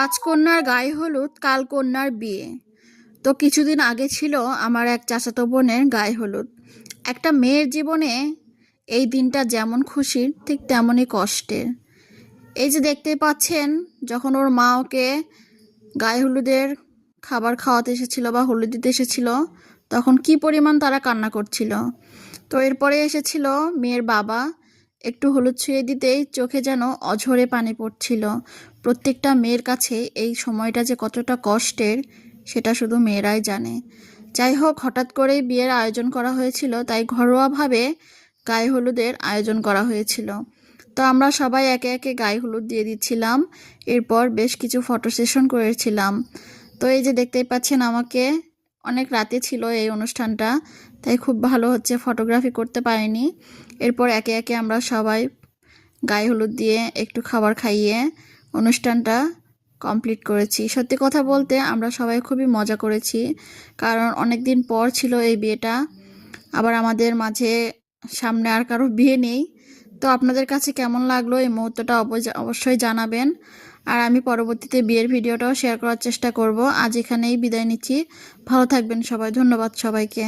আজ কন্যার গায়ে হলুদ, কাল কন্যার বিয়ে। তো কিছুদিন আগে ছিল আমার এক চাচাতো বোনের গায়ে হলুদ। একটা মেয়ের জীবনে এই দিনটা যেমন খুশির ঠিক তেমনই কষ্টের। এই যে দেখতে পাচ্ছেন, যখন ওর মা ওকে গায়ে হলুদের খাবার খাওয়াতে এসেছিল বা হলুদ দিতে এসেছিল, তখন কি পরিমাণ তারা কান্না করছিল। তো এরপরে এসেছিল মেয়ের বাবা, একটু হলুদ ছুঁয়ে দিতেই চোখে যেন অঝরে পানি পড়ছিল। প্রত্যেকটা মেয়ের কাছে এই সময়টা যে কতটা কষ্টের সেটা শুধু মেয়েরাই জানে। যাই হোক, হঠাৎ করেই বিয়ের আয়োজন করা হয়েছিল, তাই ঘরোয়াভাবে গায়ে হলুদের আয়োজন করা হয়েছিল। তো আমরা সবাই একে একে গায়ে হলুদ দিয়ে দিচ্ছিলাম, এরপর বেশ কিছু ফটো সেশন করেছিলাম। তো এই যে দেখতেই পাচ্ছেন, আমাকে অনেক রাতে ছিল এই অনুষ্ঠানটা, তাই খুব ভালো হচ্ছে ফটোগ্রাফি করতে পারিনি। এরপর একে একে আমরা সবাই গায়ে হলুদ দিয়ে একটু খাবার খাইয়ে অনুষ্ঠানটা কমপ্লিট করেছি। সত্যি কথা বলতে আমরা সবাই খুবই মজা করেছি, কারণ অনেক দিন পর ছিল এই বিয়েটা। আবার আমাদের মাঝে সামনে আর কারো বিয়ে নেই। তো আপনাদের কাছে কেমন লাগলো এই মুহূর্তটা অবশ্যই জানাবেন। আর আমি পরবর্তীতে বিয়ের ভিডিওটাও শেয়ার করার চেষ্টা করব। আজ এখানেই বিদায় নিচ্ছি। ভালো থাকবেন সবাই। ধন্যবাদ সবাইকে।